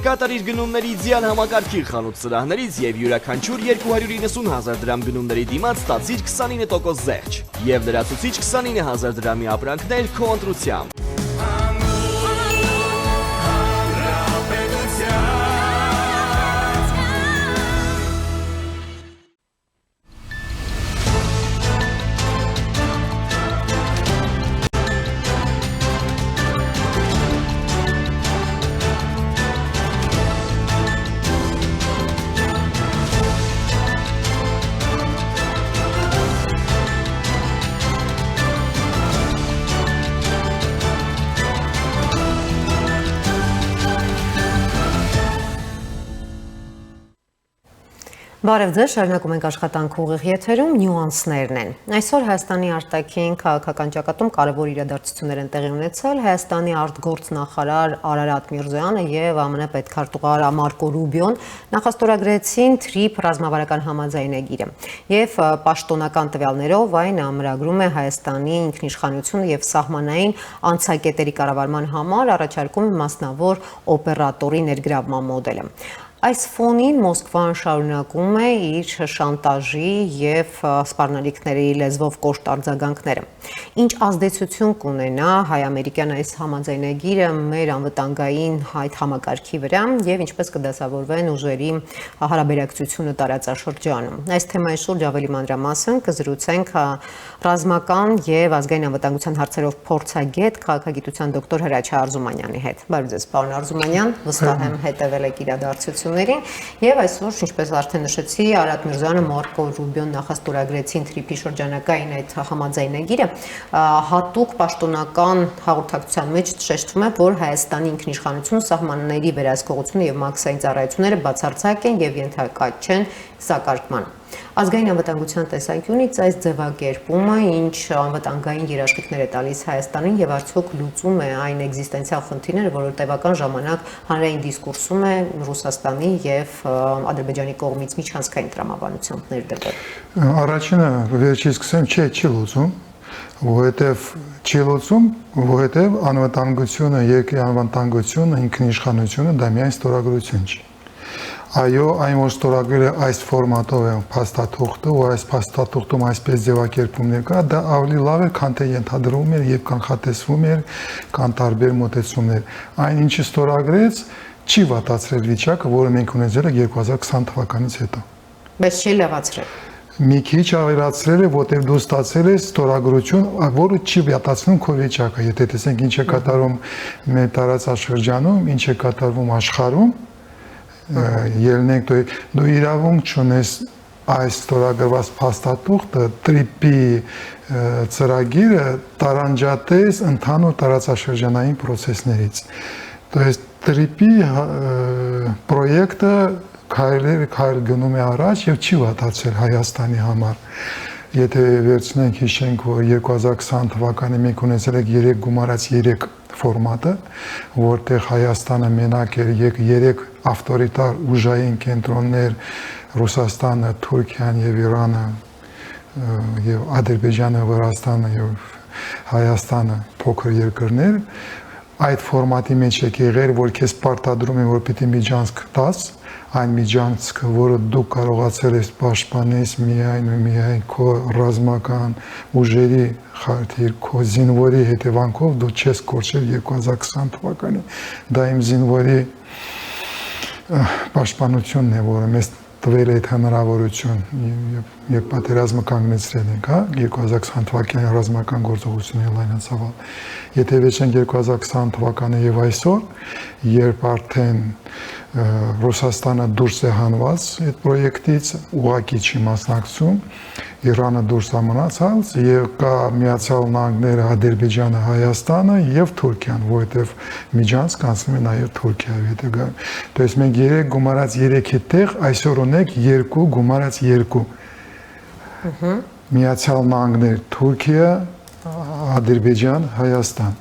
կկատար իր գնումների ձյան համակարգի խանութ սրահներից եւ յուրաքանչյուր 290,000 դրամ գնումների դիմաց ստացիր 29% զեղչ եւ լրացուցիչ 29,000 դրամի ապրանքներ քո ընտրությամբ։ Բարև ձեզ, շարունակում ենք աշխատանք ուղիղ եթերում, նյուանսներն են։ Այսօր Հայաստանի արտաքին քաղաքական ճակատում կարևոր իրադարձություններ են տեղի ունեցել։ Հայաստանի արտգործնախարար Արարատ Միրզոյանը եւ ԱՄՆ պետքարտուղար Մարկո Ռուբիոն նախաստորագրեցին TRIP ռազմավարական համաձայնագիրը։ Եվ պաշտոնական տվյալներով այն ամրագրում է Հայաստանի ինքնիշխանությունը եւ սահմանային անցակետերի կառավարման համար առաջարկում է մասնավոր օպերատորի ներգրավման մոդելը։ Այս ֆոնին Մոսկվան շարունակում է իր շանտաժի եւ սպառնալիքների լեզվով կոշտ արձագանքները։ Ինչ ազդեցություն կունենա հայ-ամերիկյան այս համաձայնագիրը մեր անվտանգային այդ համակարգի վրա եւ ինչպես կդասավորվեն ուժերի հարաբերակցությունը տարածաշրջանում։ Այս թեմայի շուրջ ավելի մանրամասն կզրուցենք ռազմական եւ ազգային անվտանգության հարցերով փորձագետ քաղաքագիտության դոկտոր Հրաչյա Արզումանյանի հետ։ Բարև ձեզ, պարոն Արզումանյան, վստահ եմ հետևել եք իրադարձություններին եւ այսօր, ինչպես արդեն նշեցի, Արարատ Միրզոյանը Մարկո Ռուբիոն նախաստորագրեցին TRIP-ի շրջանակային այդ համաձայնագիրը, հատուկ պաշտոնական հաղորդակցության մեջ շեշտվում է, որ Հայաստանի ինքնիշխանությունը, սահմանների վերահսկողությունը եւ մաքսային ծառայությունները բացարձակ են եւ ենթակա չեն սակարկման։ Ազգային անվտանգության տեսանկյունից այս ձևակերպումը ինչ անվտանգային երաշխիքներ է տալիս Հայաստանին եւ արդյոք լուծում է այն էգզիստենցիալ խնդիրները, որը տևական ժամանակ հանրային դիսկուրսում է Ռուսաստանի եւ Ադրբեջանի կողմից միջանցքային տրամաբանությամբ ներդրվել։ Առաջինը վերջից սկսեմ, չի լուծում, որովհետեւ չի լուծում, որովհետեւ անվտանգությունը, երկրի անվտանգությունը, ինքնիշխանությունը դա միայն ստորագրություն չի։ Այո, այն որ ստորագրել է այս ֆորմատով է փաստաթուղթը, ու այս փաստաթուղթում այսպես ձևակերպումներ կա, դա ավելի լավ է, քան թե ենթադրվում էր եւ կանխատեսվում էր, կան տարբեր մոտեցումներ։ Այն ինչը ստորագրեց, չի վատացրել վիճակը, որը մենք ունեցել ենք 2020 թվականից հետո։ Բայց չի լավացրել։ Մի քիչ ավելացրել է, որտեղ դու ստացել ես ստորագրություն, որը չի վատացնում քո վիճակը։ Եթե տեսենք ինչ է կատարվում մեր տարածաշրջանում, ինչ է կատարվում աշխարհում, ելնենք դու իրավունք չունես այս ստորագրված փաստաթուղթը TRIP-ի ծրագիրը տարանջատես ընդհանուր տարածաշրջանային process-ներից։ То есть TRIP-ի պրոյեկտը քայլ գնում է առաջ եւ չի վատացել Հայաստանի համար։ Եթե վերցնենք հիշենք, որ 2020 թվականին մենք ունեցել ենք 3 գումարած 3 ֆորմատը, որտեղ Հայաստանը մենակ էր 3 ավտորիտար ուժային կենտրոններ, Ռուսաստանը, Թուրքիան եւ Իրանը եւ Ադրբեջանը, Վրաստանը եւ Հայաստանը փոքր երկրներ, այդ ֆորմատի մեջ եկել, որ քեզ պարտադրում են, որ պիտի միջանցք տաս, այն միջանցքը, որը դու կարողացել ես պաշտպանես միայն ու միայն քո ռազմական ուժերի խարտիր, քո զինվորի հետևանքով դու չես կորչել 2020 թվականին։ Դա իմ զինվորի պաշտպանությունն է, որը մեզ տվել է այդ հնարավորություն, երբ պատերազմը կանգնեցրել ենք, 2020 թվականի ռազմական գործողությունների լայնածավալ։ Եթե վերցնենք 2020 թվականը եւ այսօր, երբ արդեն Ռուսաստանը դուրս է հանված այդ պրոյեկտից, ուղղակի չի մասնակցում, Իրանը դուրս է մնացած եւ կա Միացյալ Նահանգները, Ադրբեջանը, Հայաստանը եւ Թուրքիան, որովհետեւ միջանցք անցնում է նաեւ Թուրքիայի հետագա։ То есть մենք 3 գումարած 3-ի տեղ այսօր ունենք 2 գումարած 2։ Միացյալ Նահանգներ, Թուրքիա, Ադրբեջան, Հայաստան։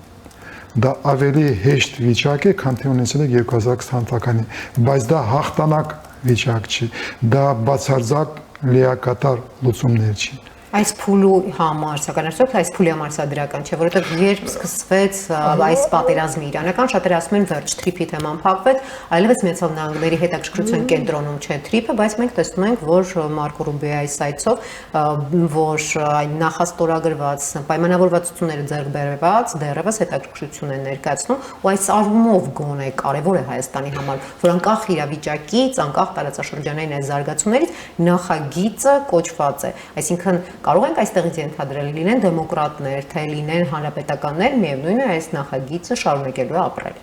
Դա ավելի հեշտ վիճակ է, քան թե ունեցել եք 2020 թվականին, բայց դա հաղթանակ վիճակ չի, դա բացարձակ լիակատար լուծումներ չի։ Այս փուլու համար, սակայն արդյոք այս փուլի համար սա դրական չէ, որովհետև երբ սկսվեց այս պատերազմի իրանական, շատերը ասում են վերջ թրիփի թեման փակվեց, այլևս Միացյալ Նահանգների հետաքրքրության կենտրոնում չէ թրիփը, բայց մենք տեսնում ենք, որ Մարկո Ռուբիոյի այցով, որ այն նախաստորագրված պայմանավորվածությունները ձեռք բերված դեռևս հետաքրքրություն են ներկայացնում, ու այս առումով գոնե կարևոր է Հայաստանի համար, որ անկախ իրավիճակից, անկախ տարածաշրջանային այս զարգացումներից նախագիծը կոչված է, այսինքն կարող ենք այստեղից ենթադրել լինեն դեմոկրատներ, թե լինեն հանրապետականներ, միևնույն է այս նախագիծը շարունակելու է ապրել։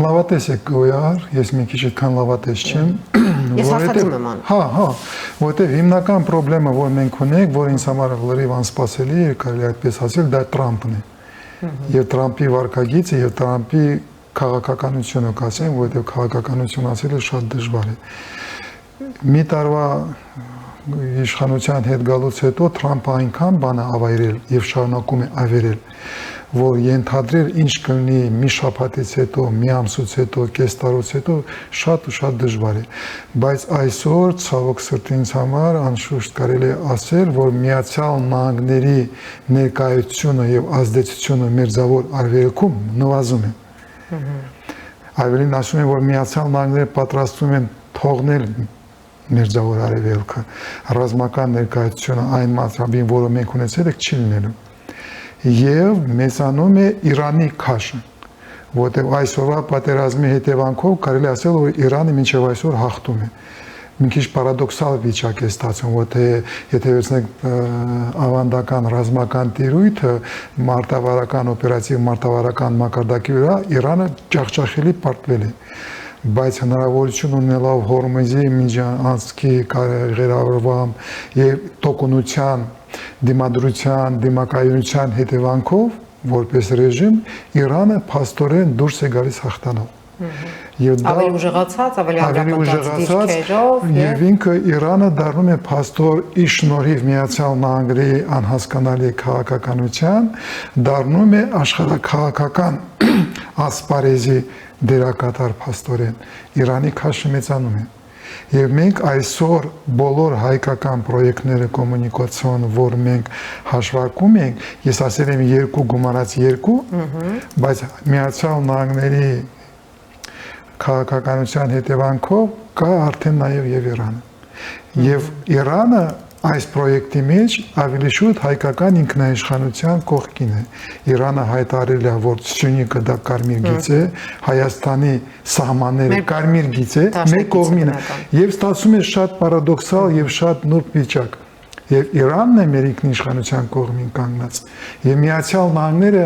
Լավատես եք գոյար, ես մի քիչ այդքան լավատես չեմ, Ես հարցադրում եմ անում։ Հա, որտեղ հիմնական խնդրեմը, որ մենք ունենք, որ ինձ համար լրիվ անսպասելի է, կարելի այդպես ասել, դա Թրամփն է։ Եվ Թրամփի վարկագիծը եւ Թրամփի քաղաքականությունը կասեմ, որտեղ քաղաքականություն ասելը շատ դժվար է։ Մի տարվա իշխանության հետ գալուց հետո Թրամփը այնքան բան է ավայրել եւ շարունակում է ավերել, որ ենթադրել ինչ կլինի մի շաբաթից հետո, մի ամսուց հետո, կես տարուց հետո շատ ու շատ դժվար է, բայց այսօր ցավոք սրտի ինձ համար անշուշտ կարելի է ասել, որ Միացյալ Նահանգների ներկայությունը եւ ազդեցությունը մերձավոր արևելքում նվազում է։ Ավելին ասում են, որ Միացյալ Նահանգները պատրաստվում են թողնել Մերձավոր Արևելքը, ռազմական ներկայությունը այն մասշտաբին, որը մենք ունեցել ենք, չի լինելու։ Եվ մեծանում է Իրանի քաշը, որտեղ այսօրվա պատերազմի հետևանքով կարելի ասել, որ Իրանը մինչև այսօր հաղթում է։ Մի քիչ պարադոքսալ վիճակ է ստացվում, որտեղ եթե վերցնենք ավանդական ռազմական տիրույթը, մարտավարական օպերատիվ մարտավարական մակարդակի վրա, Իրանը ջախջախելի պարտվել է։ Բայց հնարավորություն ունենալով Հորմուզի միջանցքի ղերավարվամ եւ տոկունության, դիմադրության, դիմակայունության հետևանքով, որպես ռեժիմ, Իրանը փաստորեն դուրս է գալիս հաղթանով։ Ավելի ուժեղացած, ավելի ամրապնդած դիրքերով եւ ինքը Իրանը դառնում է փաստոր ի շնորհիվ Միացյալ Նահանգների անհասկանալի քաղաքականության, դառնում է աշխարհաքաղաքական ասպարեզի դերակատար փաստորեն Իրանի քաշը մեծանում է եւ մենք այսօր բոլոր հայկական պրոյեկտները կոմունիկացիոն, որ մենք հաշվարկում ենք, ես ասել եմ 2 գումարած 2, բայց Միացյալ Նահանգների քաղաքականության հետևանքով կա արդեն նաեւ եւ Իրանը եւ Իրանը այս պրոյեկտի մեջ ավելի շուտ հայկական ինքնաիշխանության կողքին է։ Իրանը հայտարարել է, որ Սյունիքը դա կարմիր գիծ է, Հայաստանի սահմանները կարմիր գիծ է, մեր կողմին է։ Եվ ստացվում է շատ պարադոքսալ եւ շատ նուրբ վիճակ։ Եվ Իրանն է մեր ինքնիշխանության կողմին կանգնած։ Եվ Միացյալ Նահանգները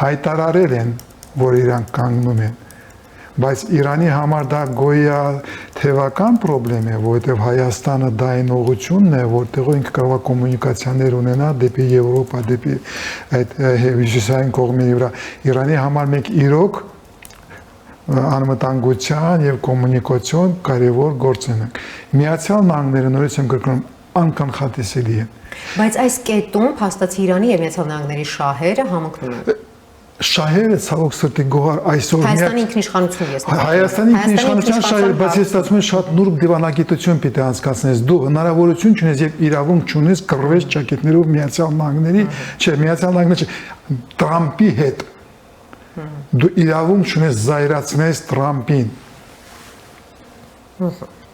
հայտարարել են, որ իրանք կանգնում են։ Բայց Իրանի համար դա գոյա թևական խնդրեմ է, որովհետև Հայաստանը դա այն ուղղությունն է, որտեղ ինքը կարող է կոմունիկացիաներ ունենա դեպի Եվրոպա, դեպի այդ հյուսիսային կողմերի վրա։ Իրանի համար մենք իրոք անվտանգության եւ կոմունիկացիոն կարևոր գործ ունենք։ Միացյալ Նահանգները նորից եմ կրկնում անկանխատեսելի է։ Բայց այս կետում փաստացի Իրանի եւ Միացյալ Նահանգների շահերը համընկնում են։ Շահերը ցավոք սրտի գոհար այսօր Հայաստանի ինքնիշխանություն ես Հայաստանի ինքնիշխանության շահերը, բայց ես ստացվում է շատ նուրբ դիվանագիտություն պիտի անցկացնես։ Դու հնարավորություն չունես եւ իրավունք չունես կռվես ճակետներով Միացյալ Նահանգների, չէ, Միացյալ Նահանգների Թրամփի հետ։ Դու իրավունք չունես զայրացնես Թրամփին։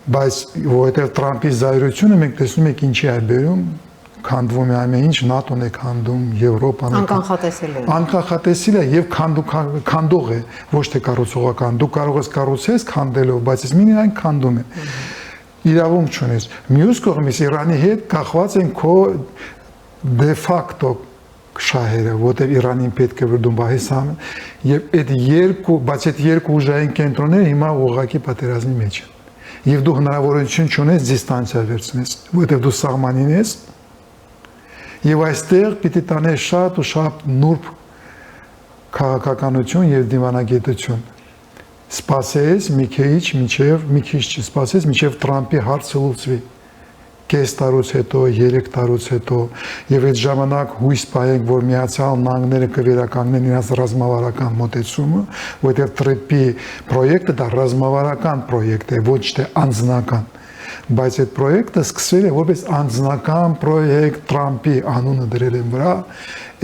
Բայց որովհետեւ Թրամփի զայրությունը մենք տեսնում ենք ինչի է բերում, քանդվում է ամեն ինչ, ՆԱՏՕ-ն է քանդում, Եվրոպան է անկանխատեսելի։ Անկանխատեսելի է եւ քանդող է, ոչ թե կառուցողական։ Դու կարող ես կառուցես քանդելով, բայց ես մինի այն քանդում է։ Իրավունք չունես։ Մյուս կողմից Իրանի հետ կախված են քո դե ֆակտո շահերը, որտեղ Իրանին պետք է վրդում բահեսան եւ այդ երկու ուժային կենտրոնները հիմա ուղղակի պատերազմի մեջ են։ Եվ դու հնարավորություն չունես դիստանցիա վերցնես, որտեղ դու սահմանին ես եւ այստեղ պիտի տանես շատ ու շատ նուրբ քաղաքականություն եւ դիվանագիտություն։ Սպասես մի քիչ չսպասես, մինչեւ Թրամփի հարցը լուծվի։ Կես տարուց հետո, 3 տարուց հետո եւ այդ ժամանակ հույս պահենք, որ Միացյալ Նահանգները կվերականգնեն իրենց ռազմավարական մոտեցումը, որտեղ Թրամփի պրոյեկտը դա ռազմավարական պրոյեկտ է, ոչ թե անձնական։ բայց այդ պրոյեկտը սկսվել է որպես անձնական պրոյեկտ, Տրամպի անունը դրել են վրա,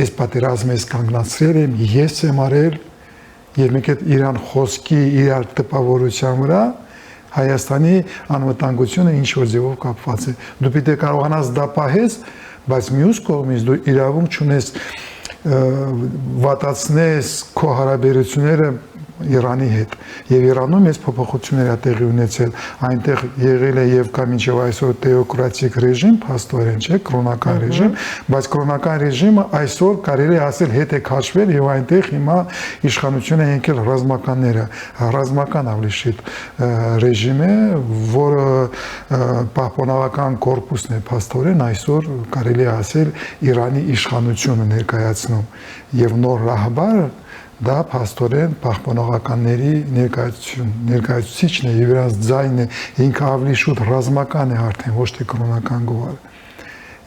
այս պատերազմը ես կանգնացրել եմ, ես եմ արել, եւ մենք այդ իրան խոսքի, իրար տպավորության վրա Հայաստանի անվտանգությունը ինչ որ ձևով կապված է։ Դու պիտի կարողանաս դա պահես, բայց մյուս կողմից դու իրավունք չունես վատացնես քո հարաբերությունները Իրանի հետ եւ Իրանում այս փոփոխություններ ա տեղի ունեցել այնտեղ եղել է եւ կա մինչեւ այսօր թեոկրատիկ ռեժիմ փաստորեն չէ կրոնական ռեժիմ բայց կրոնական ռեժիմը այսօր կարելի է ասել հետ է քաշվել եւ այնտեղ հիմա իշխանություն է եկել ռազմականները ռազմական ավելի շիտ ռեժիմ է որը պահպանողական կորպուսն է փաստորեն այսօր կարելի է ասել Իրանի իշխանությունը ներկայացնում եւ նոր ռահբարը դա փաստորեն պահպանողականների ներկայացուցիչն է եւ իրանց ձայնն է ինքը ավելի շուտ ռազմական է արդեն ոչ թե կրոնական գոհար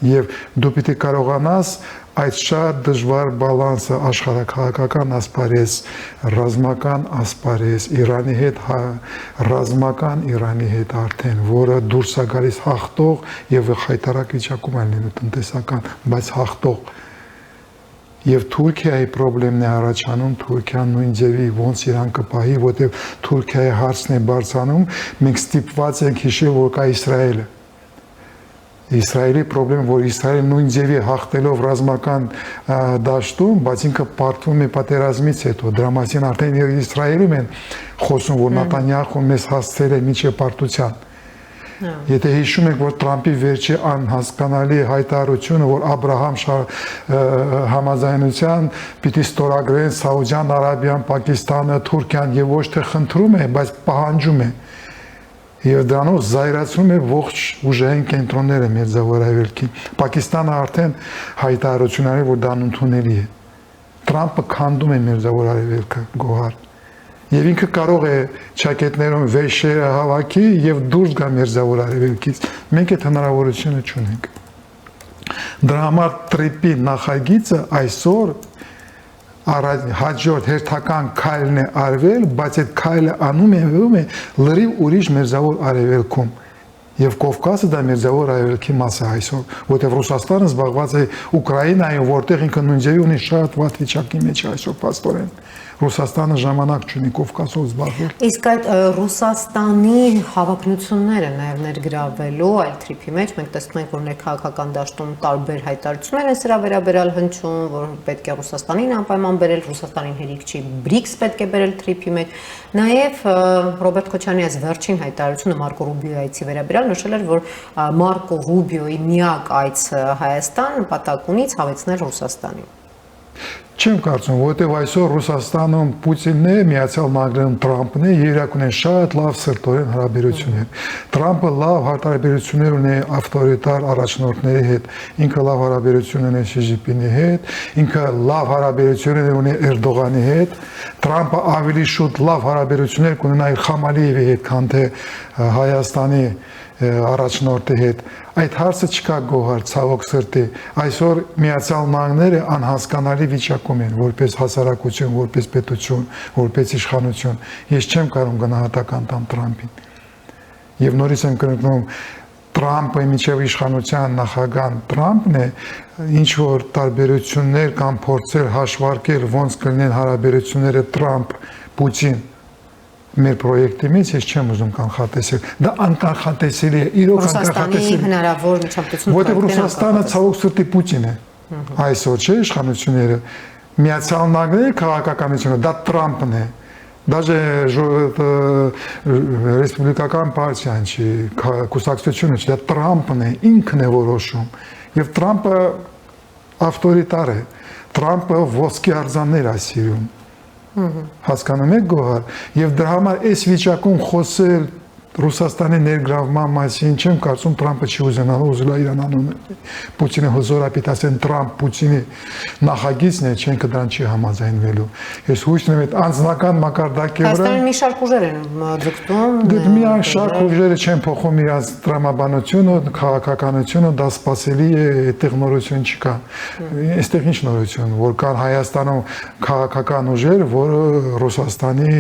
եւ դու պիտի կարողանաս այդ շատ դժվար բալանսը աշխարհակահաղական ասպարեզ ռազմական ասպարեզ Իրանի հետ ռազմական Իրանի հետ արդեն որը դուրս է գալիս հաղթող եւ խայտարակ վիճակում է լինում տնտեսական բայց հաղթող Եվ Թուրքիայի խնդիրն է առաջանում, Թուրքիան նույն ձևի ոնց իրան կպահի, որտեղ Թուրքիայի հարցն է բարձրանում, մենք ստիպված ենք հիշել, որ կա Իսրայելը։ Իսրայելի խնդիրը, որ Իսրայելը նույն ձևի հաղթելով ռազմական դաշտում, բայց ինքը պարտվում է պատերազմից հետո, դրա մասին արդեն Իսրայելում են խոսում, որ Նեթանյախուն մեզ հասցրել է մինչև պարտության։ Եթե հիշում եք, որ Տրամպի վերջի անհասկանալի հայտարարությունը, որ Աբրահամ համաձայնության պիտի ստորագրեն Սաուդյան Արաբիան, Պակիստանը, Թուրքիան եւ ոչ թե խնդրում է, բայց պահանջում է։ Եվ դրանով զայրացնում է ողջ ուժային կենտրոնները Մերձավոր Արևելքի։ Պակիստանը արդեն հայտարարություն արել, որ դա ընդունելի է։ Տրամպը քանդում է Մերձավոր Արևելքը գոհար։ Եվ ինքը կարող է ճակետներում վեշերը հավաքի եւ դուրս գա Մերձավոր Արևելքից։ Մենք այդ հնարավորությունը չունենք։ Դրա համար տրիպի նախագիծը այսօր հաջորդ հերթական քայլն է արվել, բայց այդ քայլը անում է լրիվ ուրիշ Մերձավոր Արևելքում։ Եվ Կովկասը դա Մերձավոր Արևելքի մաս է այսօր, որտեղ Ռուսաստանը զբաղված է Ուկրաինայով, որտեղ ինքը նույն ձևի ունի շատ վատ վիճակի մեջ այսօր փաստորեն։ Ռուսաստանը ժամանակ չունի Կովկասով զբաղվել։ Իսկ այդ Ռուսաստանի հավակնությունները նաև ներգրավելու այլ թրիփի մեջ մենք տեսնում ենք, որ ներքաղաքական դաշտում տարբեր հայտարարություններ են սրա վերաբերյալ հնչում, որ պետք է Ռուսաստանին անպայման բերել, Ռուսաստանին հերիք չի, BRICS պետք է բերել թրիփի մեջ։ Նաև Ռոբերտ Քոչարյանի այս վերջին հայտարարությունը Մարկո Ռուբիոյի այցի վերաբերյալ նշել էր, որ Մարկո Ռուբիոյի միակ այցը Հայաստան նպատակ ունի ցավեցնել Ռուսաստանին։ Չեմ կարծում, որովհետև այսօր Ռուսաստանում Պուտինն է, Միացյալ Նահանգներում Տրամպն է, իրակ ունեն շատ լավ սրտորեն հարաբերություններ։ Տրամպը լավ հարաբերություններ ունի ավտորիտար առաջնորդների հետ, ինքը լավ հարաբերություն ունի Շի Ջինպինի հետ, ինքը լավ հարաբերություններ ունի Էրդողանի հետ, Տրամպը ավելի շուտ լավ հարաբերություններ կունենա իր Խամալիևի հետ, քան թե Հայաստանի առաջնորդի հետ։ Այդ հարցը չկա գոհար, ցավոք սրտի։ Այսօր Միացյալ Նահանգները անհասկանալի վիճակում են, որպես հասարակություն, որպես պետություն, որպես իշխանություն։ Ես չեմ կարող գնահատական տամ Տրամպին։ Եվ նորից եմ կրկնում, Տրամպը միջև իշխանության նախագահ Տրամպն է, ինչ որ տարբերություններ կամ փորձեր հաշվարկել, ոնց կլինեն հարաբերությունները Տրամպ-Պուտին մեր պրոյեկտի մեջ ես չեմ ուզում կանխատեսել։ Դա անկանխատեսելի է, իրոք անկանխատեսելի։ Ռուսաստանի հնարավոր միջամտություն։ Որտեղ Ռուսաստանը ցավոք սրտի Պուտին է։ Այսօր չէ իշխանությունները։ Միացյալ Նահանգների քաղաքականությունը դա Տրամպն է։ Даже ռեսպուբլիկական պարտիան չի, կուսակցությունը չի, դա Տրամպն է, ինքն է որոշում։ Եվ Տրամպը ավտորիտար է։ Տրամպը ոսկի արձաններ է սիրում։ Հասկանում եք գոհար եւ դրա համար այս վիճակում խոսել Ռուսաստանի ներգրավման մասին չեմ կարծում Տրամպը չի ուզենալու ուզելա իրան անունը Պուտինը հզորապետ ասեն Տրամպ Պուտինի նախագիծն է չենք դրան չի համաձայնվելու ես հույս ունեմ այդ անձնական մակարդակի վրա Հայաստանի մի շարք ուժեր են ձգտում դե մի շարք ուժերը չեն փոխում իրաց տրամաբանությունը քաղաքականությունը դա սпасելի է այդտեղ նորություն չկա այստեղ ինչ նորություն որ կան Հայաստանում քաղաքական ուժեր որը Ռուսաստանի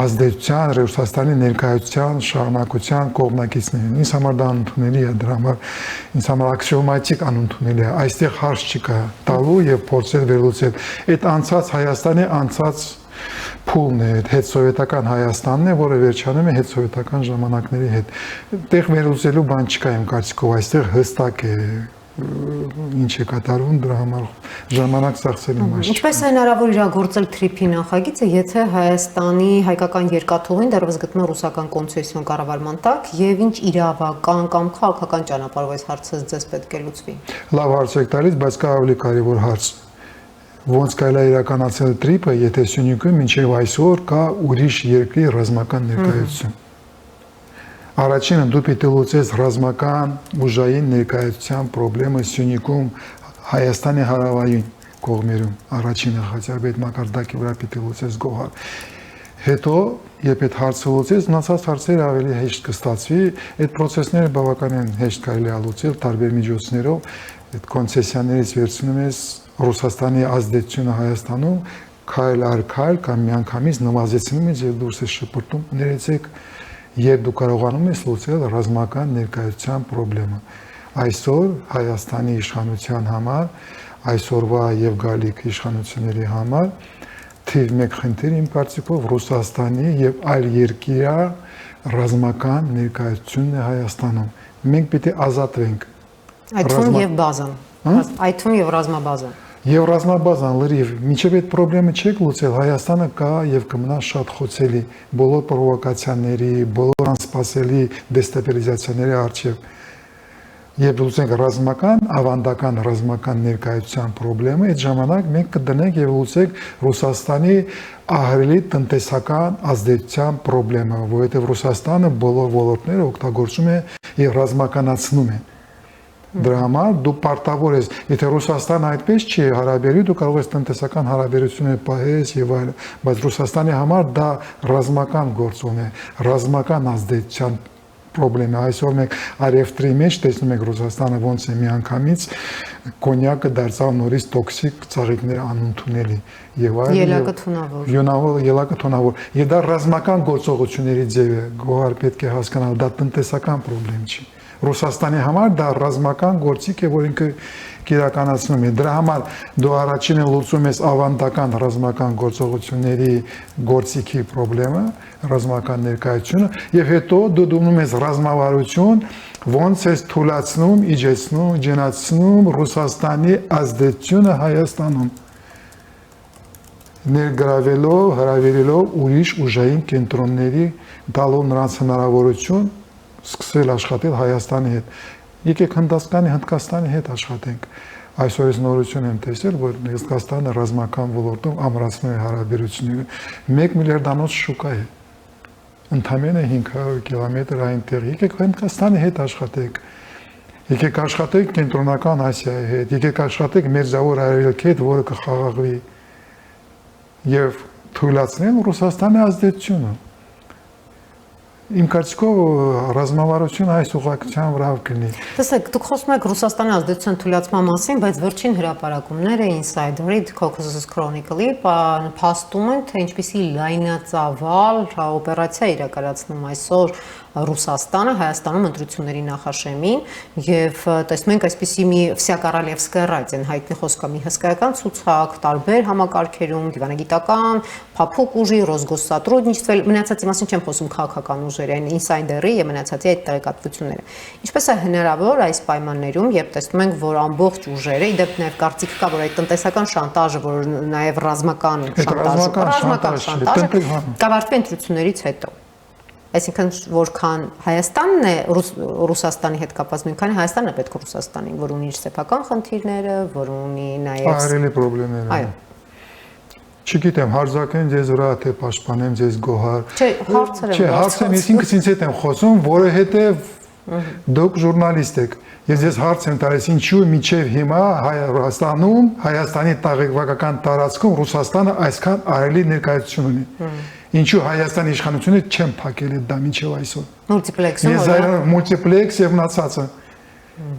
ազդեցության Ռուսաստանի ներկայության շարունակության կողմնակիցներին։ Ինձ համար դա անընդունելի է, դրա համար ինձ համար աքսիոմատիկ անընդունելի է։ Այստեղ հարց չկա տալու եւ փորձել վերլուծել։ Այդ անցած Հայաստանի անցած փուլն է, հետսովետական Հայաստանն է, որը վերջանում է հետսովետական ժամանակների հետ։ Այդտեղ վերլուծելու բան չկա իմ կարծիքով, այստեղ հստակ է ինչ է կատարվում, դրա համար ժամանակ ծախսելու մաս։ Ինչպես է հնարավոր իրագործել թրիփի նախագիծը, եթե Հայաստանի հայկական երկաթուղին դեռևս գտնվում է ռուսական կոնցեսիոն կառավարման տակ, եւ ինչ իրավական կամ քաղաքական ճանապարհով այս հարցը ձեզ պետք է լուծվի։ Լավ հարց եք տալիս, բայց կա ավելի կարևոր հարց։ Ոնց կարելի է իրականացնել թրիփը, եթե Սյունիքում մինչև այսօր կա ուրիշ երկրի ռազմական ներկայություն։ Առաջինը դու պիտի լուծես ռազմական ուժային ներկայացության խնդիրը Սյունիքում Հայաստանի հարավային կողմերում, առաջինը հաջորդ մակարդակի վրա պիտի լուծես գոհար։ Հետո, երբ այդ հարցը լուծես, մնացած հարցերը ավելի հեշտ կստացվի, այդ process-ները բավականին հեշտ կարելի է լուծել տարբեր միջոցներով, այդ կոնցեսիաներից վերցնում ես Ռուսաստանի ազդեցությունը Հայաստանում քայլ առ քայլ կամ միանգամից նվազեցնում ես եւ դուրս ես շփոթում, ներեցեք, երբ դու կարողանում ես լուծել ռազմական ներկայացության խնդիրը։ Այսօր Հայաստանի իշխանության համար, այսօրվա եւ գալիք իշխանությունների համար թիվ 1 խնդիր իմ կարծիքով Ռուսաստանի եւ այլ երկիրա ռազմական ներկայությունն է Հայաստանում։ Մենք պիտի ազատվենք։ Այդ թվում եւ բազան։ Այդ թվում եւ ռազմաբազան։ Եվ ռազմաբազան լրիվ, մինչև այդ խնդիրը չեք լուծել, Հայաստանը կա եւ կմնա շատ խոցելի բոլոր պրովոկացիաների, բոլոր անսպասելի դեստաբիլիզացիաների առջեւ։ Երբ լուծենք ռազմական, ավանդական ռազմական ներկայացության խնդիրը, այդ ժամանակ մենք կդնենք եւ լուծենք Ռուսաստանի ահռելի տնտեսական ազդեցության խնդիրը, որովհետեւ Ռուսաստանը բոլոր ոլորտները օգտագործում է եւ ռազմականացնում է։ Դրա համար դու պարտավոր ես, եթե Ռուսաստանը այդպես չի հարաբերի, դու կարող ես տնտեսական հարաբերություններ պահես եւ այլն, բայց Ռուսաստանի համար դա ռազմական գործոն է, ռազմական ազդեցության խնդրեմ է։ Այսօր մենք Արևտրի մեջ տեսնում ենք Ռուսաստանը ոնց է միանգամից կոնյակը դարձավ նորից տոքսիկ ծաղիկներ անընդունելի եւ այլն։ Ելակը թունավոր։ Ելակը թունավոր։ Եվ դա ռազմական գործողությունների ձև է, գոհար պետք է հասկանալ, դա տնտեսական խնդրեմ չի։ Ռուսաստանի համար դա ռազմական գործիք է, որ ինքը իրականացնում է։ Դրա համար դու առաջինը լուծում ես ավանդական ռազմական գործողությունների գործիքի խնդրը, ռազմական ներկայությունը, եւ հետո դու դնում ես ռազմավարություն, ոնց ես թույլատնում, իջեցնում, ջնացնում Ռուսաստանի ազդեցությունը Հայաստանում, ներգրավելով, հրավիրելով ուրիշ ուժային կենտրոնների, տալով նրանց հնարավորություն սկսել աշխատել Հայաստանի հետ։ Եկեք Հնդկաստանի հետ աշխատենք։ Այսօր ես նորություն եմ տեսել, որ Հնդկաստանը ռազմական ոլորտում ամրացնում է հարաբերությունները։ 1 միլիարդանոց շուկա է։ Ընդամենը 500 կիլոմետր այնտեղ։ Եկեք Հնդկաստանի հետ աշխատենք։ Եկեք աշխատենք Կենտրոնական Ասիայի հետ։ Եկեք աշխատենք Մերձավոր Արևելքի հետ, որը կխաղաղվի եւ թույլատնեն Ռուսաստանի ազդեցությունը։ Իմ կարծիքով ռազմավարությունը այս ուղղակցության վրա կլինի։ Տեսեք, դուք խոսում եք Ռուսաստանի ազդեցության թույլատման մասին, բայց վերջին հրապարակումները Insider-ի Caucasus Chronicle-ի փաստում են, թե ինչպիսի լայնածավալ օպերացիա իրականացնում այսօր Ռուսաստանը Հայաստանում ընտրությունների նախաշեմին եւ տեսնում ենք այսպիսի մի Վսյա Կորոլևսկայա ռադիան հայտնի խոսքա մի հսկայական ցուցակ տարբեր համակարգերում դիվանագիտական փափուկ ուժի Ռոսգոссотрудничество մնացածի մասին չեմ խոսում քաղաքական ուժերի այն Insider-ի եւ մնացածի այդ տեղեկատվությունները ինչպես է հնարավոր այս պայմաններում երբ տեսնում ենք որ ամբողջ ուժերը իդեպ նաեւ կարծիք կա որ այդ տնտեսական շանտաժը որ նաեւ ռազմական շանտաժը կավարտվի ընտրություններից հետո Այսինքն որքան Հայաստանն է Ռուսաստանի հետ կապված, նույնքան Հայաստանն է պետք է Ռուսաստանին, որ ունի իր սեփական խնդիրները, որ ունի նաև ահռելի խնդիրներ։ Այո։ Չգիտեմ, հարձակեն ձեզ վրա, թե պաշտպանեմ ձեզ գոհար։ Չէ, հարցերը։ Չէ, հարցը ես ինքս ինձ հետ եմ խոսում, որովհետև դուք ժուրնալիստ եք։ Ես ձեզ հարց եմ տալիս, ինչու մինչև հիմա Հայաստանում, Հայաստանի տարածքական տարածքում Ռուսաստանը այսքան ահռելի ներկայություն ունի։ Ինչու Հայաստանի իշխանությունը չեն փակել այդ դա մինչև այսօր։ Մուլտիպլեքսում։ Մուլտիպլեքս եւ մնացածը։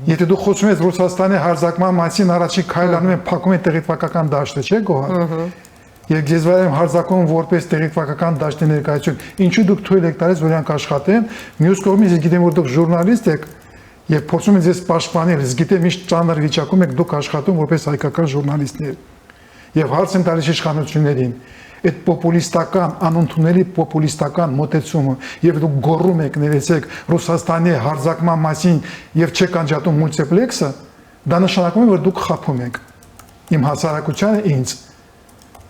Եթե դու խոսում ես Ռուսաստանի հարձակման մասին, առաջին քայլանում են փակում են տեղեկատվական դաշտը, չէ՞ գոհար։ Եվ ես վայրեմ հարձակում որպես տեղեկատվական դաշտի ներկայացություն, ինչու դուք թույլ եք տալիս, որ իրանք աշխատեն, մյուս կողմից ես գիտեմ, որ դուք ժուրնալիստ եք եւ փորձում եք ձեզ պաշտպանել, ես գիտեմ ինչ ծանր վիճակում եք դուք աշխատում որպես հայկական ժուրնալիստներ։ Եվ հարց եմ տալիս իշխանություններին, այդ պոպուլիստական, անընդունելի պոպուլիստական մոտեցումը եւ դուք գոռում եք, ներեցեք Ռուսաստանի հարձակման մասին եւ չեք անջատում մուլտիպլեքսը, դա նշանակում է, որ դուք խափում եք իմ հասարակությանը ինձ։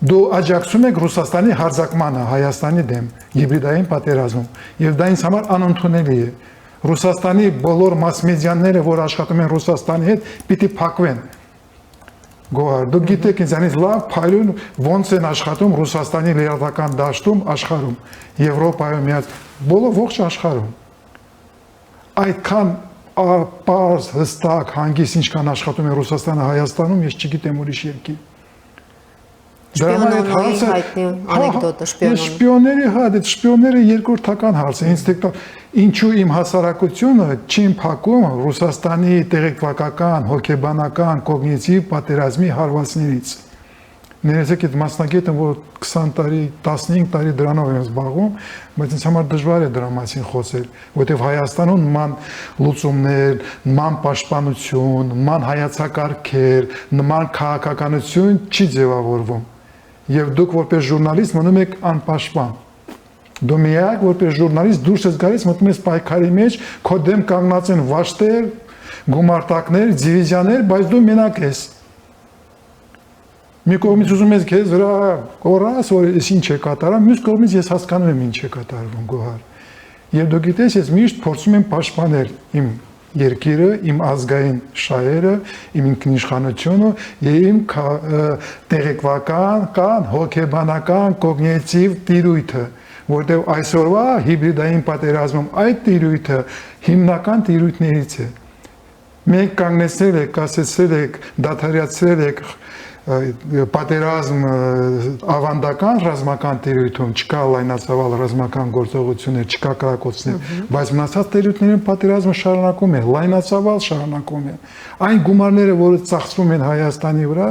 Դու աջակցում եք Ռուսաստանի հարձակմանը Հայաստանի դեմ, հիբրիդային պատերազմում, եւ դա ինձ համար անընդունելի է։ Ռուսաստանի բոլոր մաս-մեդիաները, որ աշխատում են Ռուսաստանի հետ, պիտի փակվեն։ Գոհար, դուք գիտեք ինձանից լավ փայլուն ոնց են աշխատում Ռուսաստանի լրատվական դաշտում աշխարհում, Եվրոպայում, բոլոր ողջ աշխարհում։ Այդքան պարզ, հստակ, հանգիստ ինչքան աշխատում է Ռուսաստանը Հայաստանում, ես չգիտեմ ուրիշ երկիր։ Շպիոնների հայտնի անեկդոտը շպիոնների այդ շպիոնները երկրորդական հարց է, ինձ դեպի ինչու իմ հասարակությունը չի փակում Ռուսաստանի տեղեկատվական, հոգեբանական, կոգնիտիվ պատերազմի հարվածներից։ Ներեցեք այդ մասնագետը, որ 20 տարի, 15 տարի դրանով եմ զբաղվում, բայց ինձ համար դժվար է դրա մասին խոսել, որովհետև Հայաստանում նման լուծումներ, նման պաշտպանություն, նման հայեցակարգեր, նման քաղաքականություն չի ձևավորվում։ Եվ դուք որպես ժուրնալիստ մնում եք անպաշտպան։ Դու միակ որպես ժուրնալիստ դուրս ես գալիս, մտնում ես պայքարի մեջ, քո դեմ կանգնած են վաշտեր, գումարտակներ, դիվիզիաներ, բայց դու մենակ ես։ Մի կողմից ուզում ես քեզ վրա կորաս, որ ես ինչ է կատարում, մյուս կողմից ես հասկանում եմ ինչ է կատարվում, Գոհար։ Եվ դու գիտես, ես միշտ փորձում եմ պաշտպանել իմ երկիրը, իմ ազգային շահերը, իմ ինքնիշխանությունը եւ իմ տեղեկատվական, հոգեբանական, կոգնիտիվ տիրույթը, որտեղ այսօրվա հիբրիդային պատերազմում այդ տիրույթը հիմնական տիրույթներից է։ Մենք կանգնեցրել եք, կասեցրել եք, դադարեցրել եք պատերազմ ավանդական ռազմական տիրույթում, չկա լայնածավալ ռազմական գործողություններ, չկա կրակոցներ, բայց մնացած տիրույթներում պատերազմը շարունակում է, լայնածավալ շարունակում է։ Այն գումարները, որը ծախսվում են Հայաստանի վրա,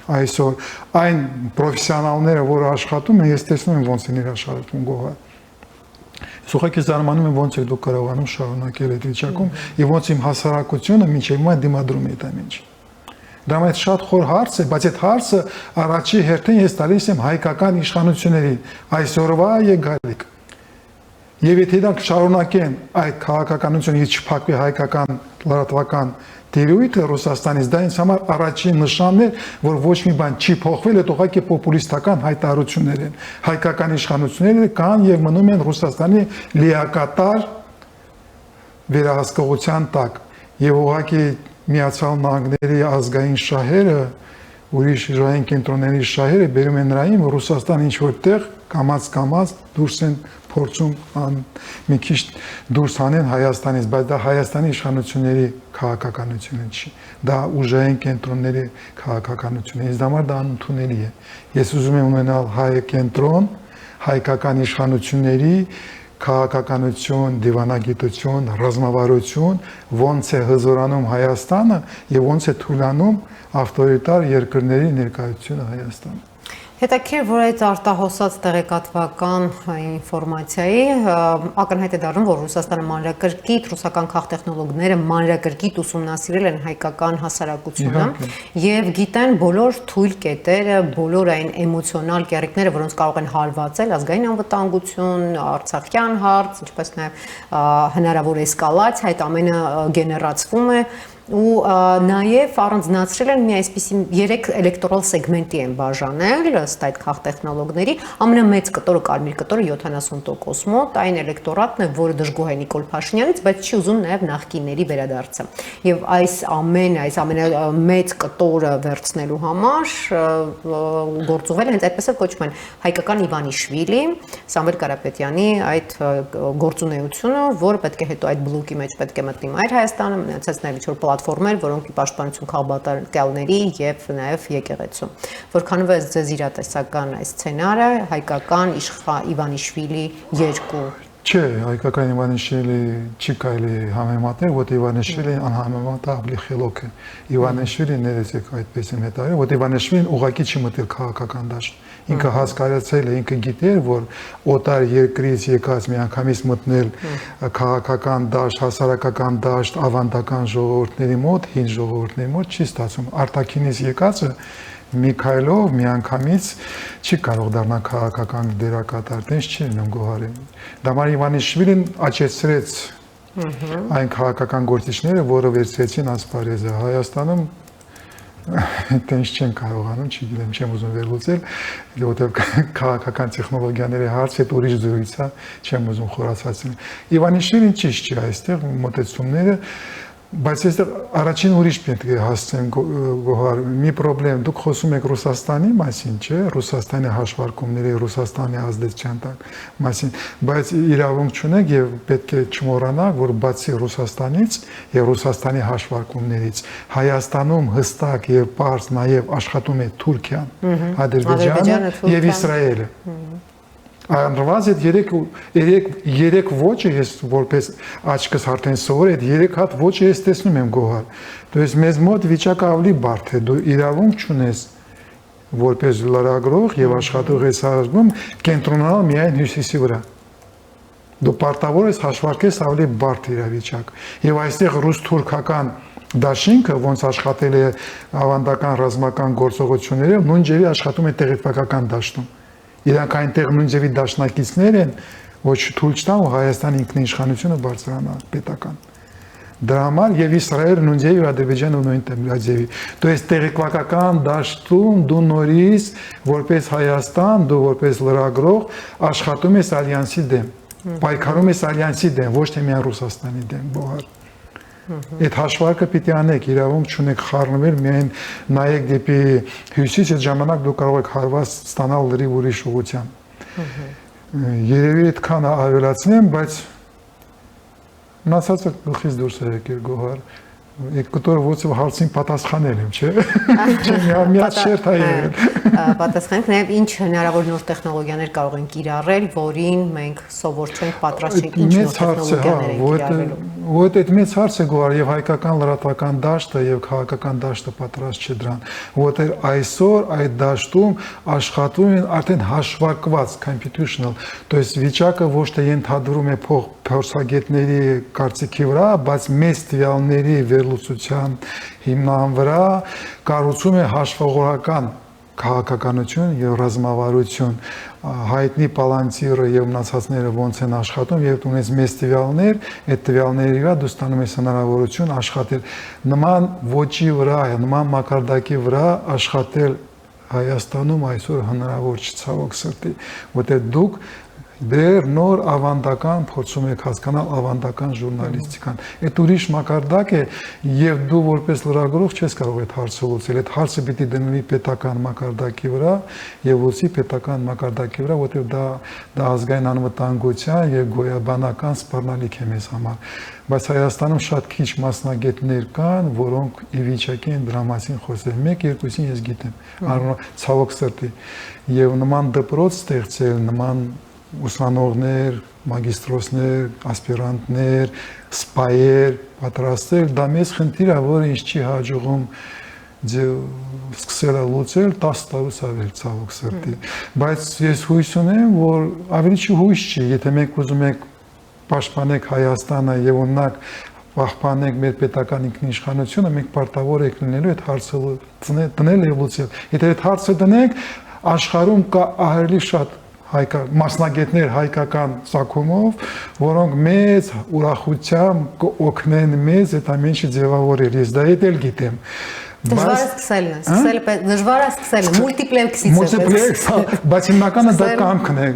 այսօր այն պրոֆեսիոնալները, որ աշխատում են, ես տեսնում եմ ոնց են իրար շարժվում Գոհար։ Սուղակի զարմանում եմ ոնց է դուք կարողանում շարունակել այդ վիճակում եւ ոնց իմ հասարակությունը մինչեւ հիմա դիմադրում է այդ ինչ։ Դա մեծ շատ խոր հարց է, բայց այդ հարցը առաջի հերթին ես տալիս եմ հայկական իշխանություններին, այսօրվա եկալիք։ Եվ եթե դրանք շարունակեն այդ քաղաքականությունը, եթե չփակվի հայկական լրատվական տիրույթը Ռուսաստանից, դա ինձ համար առաջին նշանն է, որ ոչ մի բան չի փոխվել, այդ ուղղակի պոպուլիստական հայտարարություններ են։ Հայկական իշխանությունները կան եւ մնում են Ռուսաստանի լիակատար վերահսկողության տակ։ Եվ ուղղակի Միացյալ Նահանգների ազգային շահերը, ուրիշ ժողովրդային կենտրոնների շահերը բերում են նրան, որ Ռուսաստան ինչ որտեղ կամաց դուրս են փորձում մի քիչ դուրս հանեն Հայաստանից, բայց դա Հայաստանի իշխանությունների քաղաքականությունը չի, դա ուժային կենտրոնների քաղաքականությունն է, ինձ համար դա անընդունելի է։ Ես ուզում եմ ունենալ հայ կենտրոն, հայկական իշխանությունների քաղաքականություն, դիվանագիտություն, ռազմավարություն, ոնց է հզորանում Հայաստանը եւ ոնց է թույլանում ավտորիտար երկրների ներկայությունը Հայաստանում։ Հետաքրքիր, որ այդ արտահոսած տեղեկատվական ինֆորմացիայի ակնհայտ է դառնում, որ Ռուսաստանը մանրակրկիտ, ռուսական քաղտեխնոլոգները մանրակրկիտ ուսումնասիրել են հայկական հասարակությունը եւ գիտեն բոլոր թույլ կետերը, բոլոր այն էմոցիոնալ կեռիկները, որոնց կարող են հարվածել ազգային անվտանգություն, արցախյան հարց, ինչպես նաեւ հնարավոր էսկալացիա, այդ ամենը գեներացվում է ու նաև առանձնացրել են մի այսպիսի 3 էլեկտորալ սեգմենտի են բաժանել ըստ այդ քաղտեխնոլոգների, ամենամեծ կտորը կարմիր կտորը 70% մոտ, այն էլեկտորատն է, որը դժգոհ է Նիկոլ Փաշինյանից, բայց չի ուզում նաև նախկինների վերադարձը։ Եվ այս ամենամեծ կտորը վերցնելու համար գործուղվել հենց այդպես էլ կոչվում են հայկական Իվանիշվիլի, Սամվել Կարապետյանի այդ գործունեությունը, որը պետք է հետո այդ բլոկի մեջ պետք է մտնի Մայր Հայաստանը, մնացած նաև ինչ-որ պլատֆորմեր, որոնք ի պաշտպանություն քաղբատարկյալների եւ նաեւ եկեղեցու։ Որքանով է ձեզ իրատեսական այս սցենարը հայկական Իվանիշվիլի 2 Չէ, հայկական Իվանիշվիլի չի կարելի համեմատել, որ Իվանիշվիլին անհամեմատ ավելի խելոք է։ Իվանիշվիլին ներեցեք այդպես եմ հետարել, որ Իվանիշվիլին ուղղակի չի մտել քաղաքական դաշտ։ Ինքը հասկացել է, ինքը գիտեր, որ օտար երկրից եկած միանգամից մտնել քաղաքական դաշտ, հասարակական դաշտ, ավանդական ժողովուրդների մոտ, հին ժողովուրդների մոտ չի ստացվում։ Արտաքինից եկածը Միքայլով միանգամից չի կարող դառնալ քաղաքական դերակատար, դες չի լինում Գոհարին։ Դամար Իվանիշվիլին աճեցրեց այն քաղաքական գործիչները, որը վերցրեցին ասպարեզը։ Հայաստանում դες չեն կարողանում, չգիտեմ, չեմ ուզում վերլուծել, որովհետև քաղաքական տեխնոլոգիաների հարց հետ ուրիշ զրույց է, չեմ ուզում խորացածել։ Իվանիշվիլին ճիշտ չի այստեղ մոտեցումները, բայց այստեղ առաջին ուրիշ պետք է հասցնեմ Գոհար, մի խնդրեմ, դուք խոսում եք Ռուսաստանի մասին, չէ՞, Ռուսաստանի հաշվարկումների, Ռուսաստանի ազդեցության մասին, բայց իրավունք չունեք եւ պետք է չմոռանաք, որ բացի Ռուսաստանից եւ Ռուսաստանի հաշվարկումներից Հայաստանում հստակ եւ պարզ նաեւ աշխատում է Թուրքիան, Ադրբեջանը եւ Իսրայելը։ Անրված այդ երեք ոճը ես որպես աչքս արդեն սովոր այդ երեք հատ ոճը ես տեսնում եմ Գոհար։ То есть մեզ մոտ վիճակը ավելի բարդ է, դու իրավունք չունես որպես լրագրող եւ աշխատող ես արվում կենտրոնալ միայն հյուսիսի վրա։ Դու պարտավոր ես հաշվարկես ավելի բարդ իրավիճակ։ Եվ այստեղ ռուս-թուրքական դաշինքը ոնց աշխատել է ավանդական ռազմական գործողությունները, նույն ձևի աշխատում է տեղեկատվական դաշտում։ Իրանք այնտեղ նույն ձևի դաշնակիցներ են, ոչ թույլ չտան ու Հայաստանի ինքնիշխանությունը բարձրանա պետական։ Դրա համար եւ Իսրայելը նույն ձևի, Ադրբեջանը նույն ձևի։ То есть տեղեկատվական դաշտում դու նորից որպես Հայաստան, դու որպես լրագրող աշխատում ես ալյանսի դեմ, պայքարում ես ալյանսի դեմ, ոչ թե միայն Ռուսաստանի դեմ, Գոհար։ Այդ հաշվարկը պիտի անեք, իրավունք չունեք խառնվել, միայն նայեք դեպի հյուսիս, այդ ժամանակ դու կարող եք հարված ստանալ լրիվ ուրիշ ուղղությամբ։ Երևի այդքան ավելացնեմ, բայց մնացածը գլխից դուրս է եկել Գոհար։ Который вот հարցին պատասխանել եմ, չէ՞։ Միած շերտ է եղել։ Պատասխանենք նաև ինչ հնարավոր նոր տեխնոլոգիաներ կարող են կիրառել, որին մենք սովոր չենք, պատրաստ չենք ինչ նոր տեխնոլոգիաներ են կիրառելու։ Որ այդ մեծ հարց է Գոհար եւ հայկական լրատվական դաշտը եւ քաղաքական դաշտը պատրաստ չի դրան, որտեղ այսօր այդ դաշտում աշխատում են արդեն հաշվարկված computational, то есть վիճակը ոչ թե ենթադրում է փորձագետների կարծիքի վրա, բայց մեծ տվյալների վերլուծության հիմնան վրա կառուցում է հաշվողորական քաղաքականություն եւ ռազմավարություն, հայտնի Պալանտիրը եւ մնացածները ոնց են աշխատում եւ ունես մեծ տվյալներ, այդ տվյալների վրա դու ստանում ես հնարավորություն աշխատել նման ոճի վրա, նման մակարդակի վրա աշխատել Հայաստանում այսօր հնարավոր չի ցավոք սրտի, որտեղ դուք դեր նոր ավանդական փորձում եք հասկանալ ավանդական ժուրնալիստիկան։ Այդ ուրիշ մակարդակ է եւ դու որպես լրագրող չես կարող այդ հարցը լուծել։ Այդ հարցը պիտի դնվի պետական մակարդակի վրա եւ լուծի պետական մակարդակի վրա, որտեղ դա ազգային անվտանգության եւ գոյաբանական սպառնալիք է մեզ համար։ Բայց Հայաստանում շատ քիչ մասնագետներ կան, որոնք ի վիճակի են դրա մասին խոսել։ Մեկ-երկուսին ես գիտեմ, ցավոք սրտի։ Եվ նման դպրոց ստեղծել, նման ուսանողներ, մագիստրոսներ, ասպիրանտներ, սպայեր պատրաստել, դա մեծ խնդիր է, որը ինձ չի հաջողում սկսել լուծել 10 տարուց ավել ցավոք սրտի։ Բայց ես հույս ունեմ, որ ավելի չի հույս չի, եթե մենք ուզում ենք պաշտպանենք Հայաստանը եւ ունենանք պահպանենք մեր պետական ինքնիշխանությունը, մենք պարտավոր ենք լինելու այդ հարցը դնել եւ լուծել։ Եթե այդ հարցը դնենք, աշխարհում կա ահռելի շատ մասնագետներ հայկական ցակումով, որոնք մեծ ուրախությամբ կօգնեն մեզ այդ ամենը ձևավորել։ Ես դա էլ գիտեմ։ Դժվար է սկսելն, դժվար է սկսելը, մուլտիպլեքսից է։ Բայց հիմնականը դա կամքն է,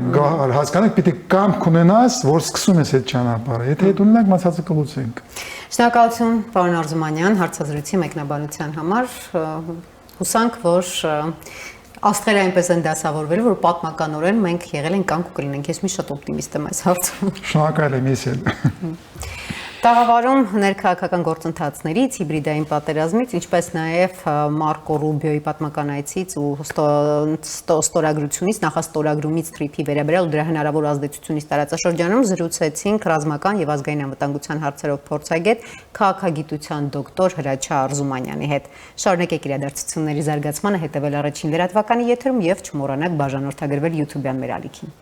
հասկանաք, պիտի կամք ունենաս, որ սկսում ես այդ ճանապարհը։ Եթե այդ ունենանք, մացածը կլուծենք։ Շնորհակալություն, պարոն Արզումանյան, հարցազրույցի մեկնաբանության համար։ Հուսանք, որ աստղերը այնպես են դասավորվել, որ պատմականորեն մենք եղել ենք կանգ ու կլինենք։ Ես մի շատ օպտիմիստ եմ այս հարցում։ Շնորհակալ եմ ես էլ։ Տաղավարում ներքաղաքական գործընթացներից, հիբրիդային պատերազմից, ինչպես նաև Մարկո Ռուբիոյի պատմական այցից ու ստորագրությունից, նախաստորագրումից թրիփի վերաբերյալ ու դրա հնարավոր ազդեցությունից տարածաշրջանում զրուցեցինք ռազմական եւ ազգային անվտանգության հարցերով փորձագետ, քաղաքագիտության դոկտոր Հրաչյա Արզումանյանի հետ։ Շարունակեք իրադարձությունների զարգացմանը հետևել Առաջին լրատվականի եթերում եւ չմոռանաք բաժանորդագրվել YouTube-յան մեր ալիքին։